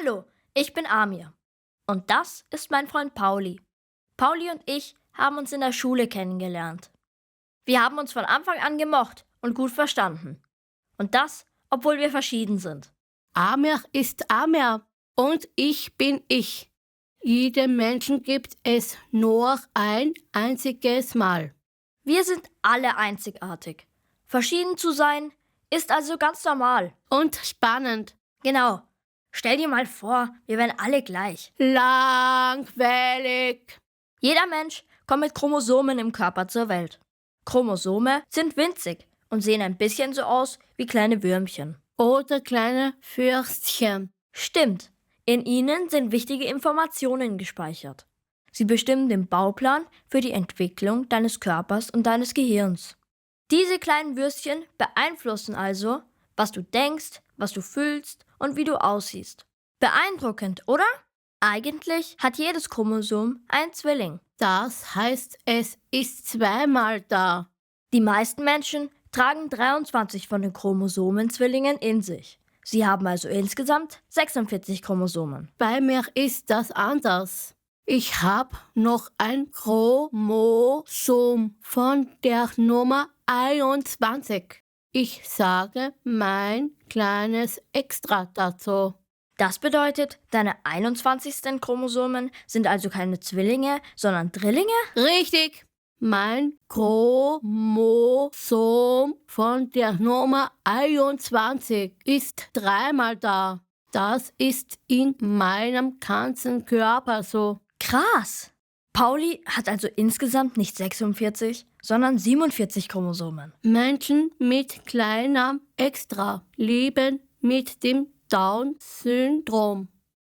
Hallo, ich bin Amir. Und das ist mein Freund Pauli. Pauli und ich haben uns in der Schule kennengelernt. Wir haben uns von Anfang an gemocht und gut verstanden. Und das, obwohl wir verschieden sind. Amir ist Amir und ich bin ich. Jedem Menschen gibt es nur ein einziges Mal. Wir sind alle einzigartig. Verschieden zu sein ist also ganz normal. Und spannend. Genau. Stell dir mal vor, wir wären alle gleich. Langweilig. Jeder Mensch kommt mit Chromosomen im Körper zur Welt. Chromosome sind winzig und sehen ein bisschen so aus wie kleine Würmchen. Oder kleine Fürstchen. Stimmt, in ihnen sind wichtige Informationen gespeichert. Sie bestimmen den Bauplan für die Entwicklung deines Körpers und deines Gehirns. Diese kleinen Würstchen beeinflussen also, was du denkst, was du fühlst und wie du aussiehst. Beeindruckend, oder? Eigentlich hat jedes Chromosom einen Zwilling. Das heißt, es ist zweimal da. Die meisten Menschen tragen 23 von den Chromosomenzwillingen in sich. Sie haben also insgesamt 46 Chromosomen. Bei mir ist das anders. Ich habe noch ein Chromosom von der Nummer 21. Ich sage mein kleines Extra dazu. Das bedeutet, deine 21. Chromosomen sind also keine Zwillinge, sondern Drillinge? Richtig! Mein Chromosom von der Nummer 21 ist dreimal da. Das ist in meinem ganzen Körper so. Krass! Pauli hat also insgesamt nicht 46, sondern 47 Chromosomen. Menschen mit kleinem Extra leben mit dem Down-Syndrom.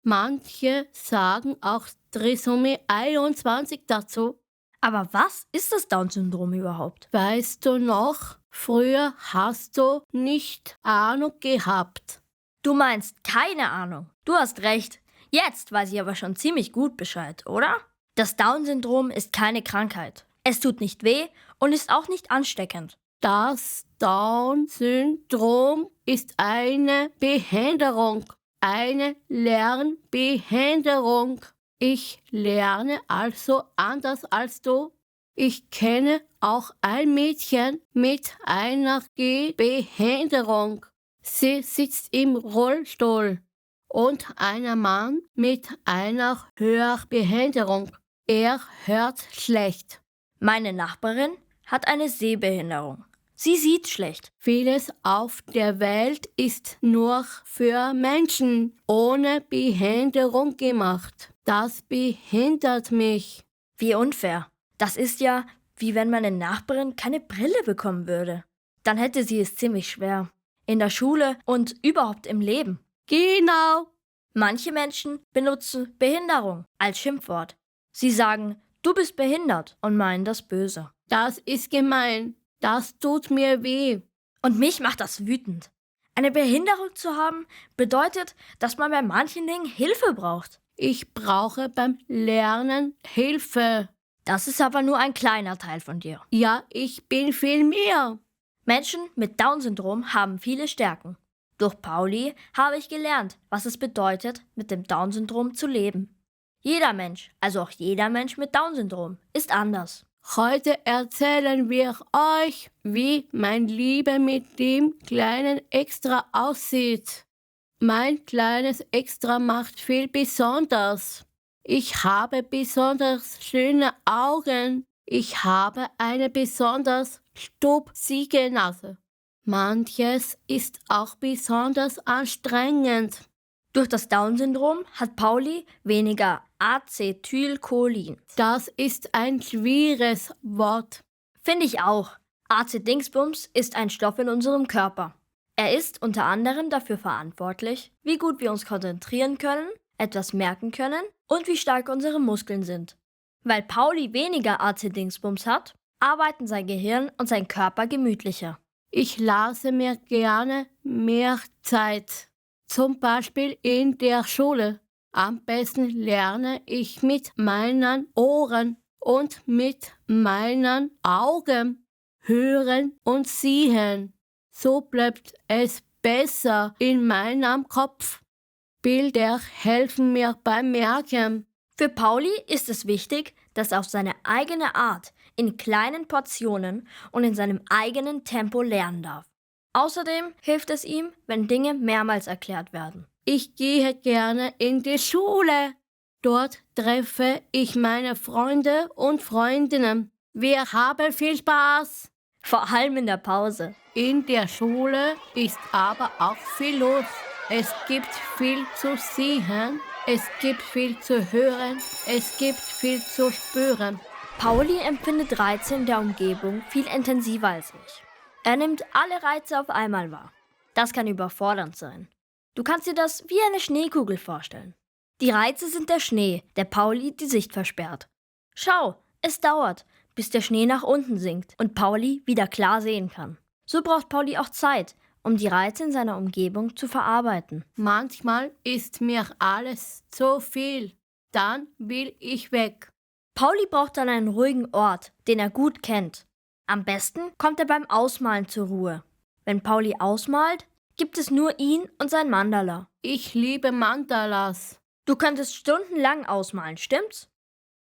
Manche sagen auch Trisomie 21 dazu. Aber was ist das Down-Syndrom überhaupt? Weißt du noch, früher hast du nicht Ahnung gehabt. Du meinst keine Ahnung. Du hast recht. Jetzt weiß ich aber schon ziemlich gut Bescheid, oder? Das Down-Syndrom ist keine Krankheit. Es tut nicht weh und ist auch nicht ansteckend. Das Down-Syndrom ist eine Behinderung, eine Lernbehinderung. Ich lerne also anders als du. Ich kenne auch ein Mädchen mit einer Gehbehinderung. Sie sitzt im Rollstuhl. Und ein Mann mit einer Hörbehinderung. Er hört schlecht. Meine Nachbarin hat eine Sehbehinderung. Sie sieht schlecht. Vieles auf der Welt ist nur für Menschen ohne Behinderung gemacht. Das behindert mich. Wie unfair. Das ist ja, wie wenn meine Nachbarin keine Brille bekommen würde. Dann hätte sie es ziemlich schwer. In der Schule und überhaupt im Leben. Genau. Manche Menschen benutzen Behinderung als Schimpfwort. Sie sagen, du bist behindert und meinen das böse. Das ist gemein. Das tut mir weh. Und mich macht das wütend. Eine Behinderung zu haben bedeutet, dass man bei manchen Dingen Hilfe braucht. Ich brauche beim Lernen Hilfe. Das ist aber nur ein kleiner Teil von dir. Ja, ich bin viel mehr. Menschen mit Down-Syndrom haben viele Stärken. Durch Pauli habe ich gelernt, was es bedeutet, mit dem Down-Syndrom zu leben. Jeder Mensch, also auch jeder Mensch mit Down-Syndrom, ist anders. Heute erzählen wir euch, wie mein Leben mit dem kleinen Extra aussieht. Mein kleines Extra macht viel besonders. Ich habe besonders schöne Augen. Ich habe eine besonders stupsige Nase. Manches ist auch besonders anstrengend. Durch das Down-Syndrom hat Pauli weniger Acetylcholin. Das ist ein schwieriges Wort. Finde ich auch. Acet-Dingsbums ist ein Stoff in unserem Körper. Er ist unter anderem dafür verantwortlich, wie gut wir uns konzentrieren können, etwas merken können und wie stark unsere Muskeln sind. Weil Pauli weniger Acet-Dingsbums hat, arbeiten sein Gehirn und sein Körper gemütlicher. Ich lasse mir gerne mehr Zeit. Zum Beispiel in der Schule. Am besten lerne ich mit meinen Ohren und mit meinen Augen. Hören und sehen. So bleibt es besser in meinem Kopf. Bilder helfen mir beim Merken. Für Pauli ist es wichtig, dass er auf seine eigene Art, in kleinen Portionen und in seinem eigenen Tempo lernen darf. Außerdem hilft es ihm, wenn Dinge mehrmals erklärt werden. Ich gehe gerne in die Schule. Dort treffe ich meine Freunde und Freundinnen. Wir haben viel Spaß. Vor allem in der Pause. In der Schule ist aber auch viel los. Es gibt viel zu sehen, es gibt viel zu hören, es gibt viel zu spüren. Pauli empfindet Reize in der Umgebung viel intensiver als ich. Er nimmt alle Reize auf einmal wahr. Das kann überfordernd sein. Du kannst dir das wie eine Schneekugel vorstellen. Die Reize sind der Schnee, der Pauli die Sicht versperrt. Schau, es dauert, bis der Schnee nach unten sinkt und Pauli wieder klar sehen kann. So braucht Pauli auch Zeit, um die Reize in seiner Umgebung zu verarbeiten. Manchmal ist mir alles zu viel. Dann will ich weg. Pauli braucht dann einen ruhigen Ort, den er gut kennt. Am besten kommt er beim Ausmalen zur Ruhe. Wenn Pauli ausmalt, gibt es nur ihn und sein Mandala. Ich liebe Mandalas. Du könntest stundenlang ausmalen, stimmt's?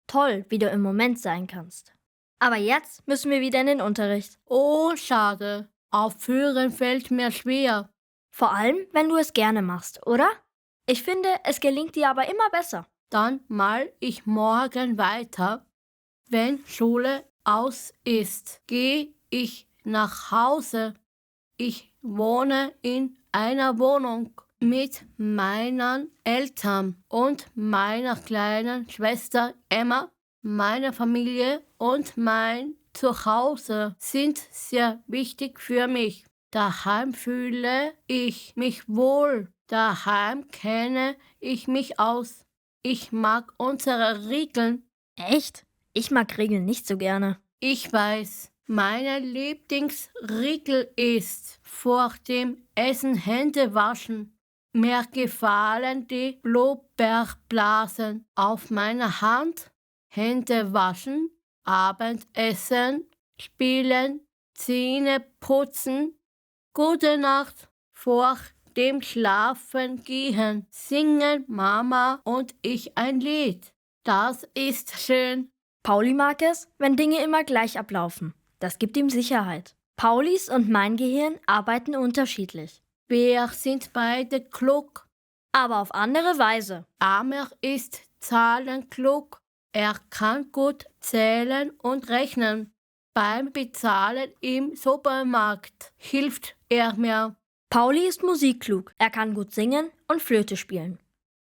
Toll, wie du im Moment sein kannst. Aber jetzt müssen wir wieder in den Unterricht. Oh, schade. Aufhören fällt mir schwer. Vor allem, wenn du es gerne machst, oder? Ich finde, es gelingt dir aber immer besser. Dann mal ich morgen weiter. Wenn Schule aus ist, gehe ich nach Hause. Ich wohne in einer Wohnung mit meinen Eltern und meiner kleinen Schwester Emma. Meine Familie und mein Zuhause sind sehr wichtig für mich. Daheim fühle ich mich wohl. Daheim kenne ich mich aus. Ich mag unsere Regeln. Echt? Ich mag Regeln nicht so gerne. Ich weiß, meine Lieblingsregel ist vor dem Essen Hände waschen. Mir gefallen die Blubberblasen auf meiner Hand. Hände waschen, Abendessen, spielen, Zähne putzen, gute Nacht, vor dem Schlafen gehen, singen Mama und ich ein Lied. Das ist schön. Pauli mag es, wenn Dinge immer gleich ablaufen. Das gibt ihm Sicherheit. Paulis und mein Gehirn arbeiten unterschiedlich. Wir sind beide klug. Aber auf andere Weise. Amer ist zahlenklug. Er kann gut zählen und rechnen. Beim Bezahlen im Supermarkt hilft er mir. Pauli ist musikklug. Er kann gut singen und Flöte spielen.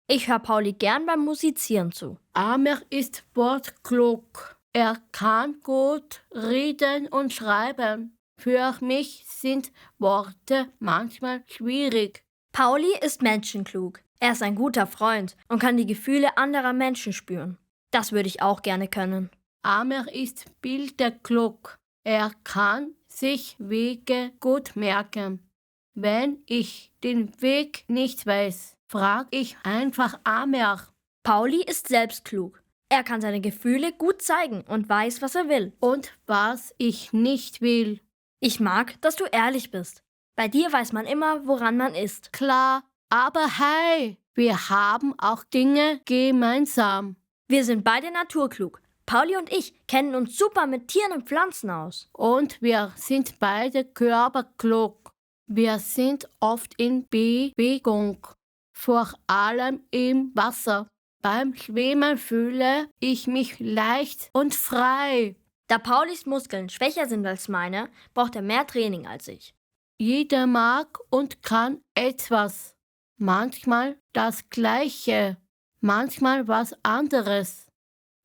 Ich höre Pauli gern beim Musizieren zu. Amer ist wortklug. Er kann gut reden und schreiben. Für mich sind Worte manchmal schwierig. Pauli ist menschenklug. Er ist ein guter Freund und kann die Gefühle anderer Menschen spüren. Das würde ich auch gerne können. Amer ist bilderklug. Er kann sich Wege gut merken. Wenn ich den Weg nicht weiß, frage ich einfach Amer. Pauli ist selbstklug. Er kann seine Gefühle gut zeigen und weiß, was er will. Und was ich nicht will. Ich mag, dass du ehrlich bist. Bei dir weiß man immer, woran man ist. Klar, aber hey, wir haben auch Dinge gemeinsam. Wir sind beide naturklug. Pauli und ich kennen uns super mit Tieren und Pflanzen aus. Und wir sind beide körperklug. Wir sind oft in Bewegung, vor allem im Wasser. Beim Schwimmen fühle ich mich leicht und frei. Da Paulis Muskeln schwächer sind als meine, braucht er mehr Training als ich. Jeder mag und kann etwas. Manchmal das Gleiche, manchmal was anderes.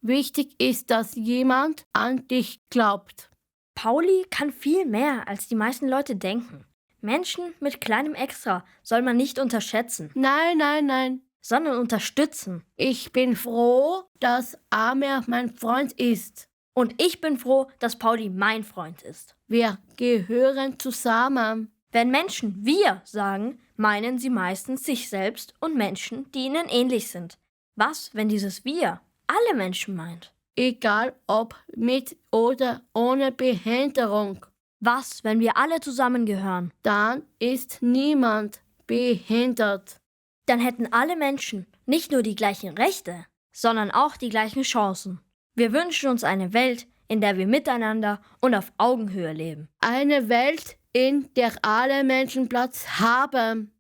Wichtig ist, dass jemand an dich glaubt. Pauli kann viel mehr, als die meisten Leute denken. Menschen mit kleinem Extra soll man nicht unterschätzen. Nein. Sondern unterstützen. Ich bin froh, dass Amer mein Freund ist. Und ich bin froh, dass Pauli mein Freund ist. Wir gehören zusammen. Wenn Menschen wir sagen, meinen sie meistens sich selbst und Menschen, die ihnen ähnlich sind. Was, wenn dieses wir alle Menschen meint? Egal ob mit oder ohne Behinderung. Was, wenn wir alle zusammengehören? Dann ist niemand behindert. Dann hätten alle Menschen nicht nur die gleichen Rechte, sondern auch die gleichen Chancen. Wir wünschen uns eine Welt, in der wir miteinander und auf Augenhöhe leben. Eine Welt, in der alle Menschen Platz haben.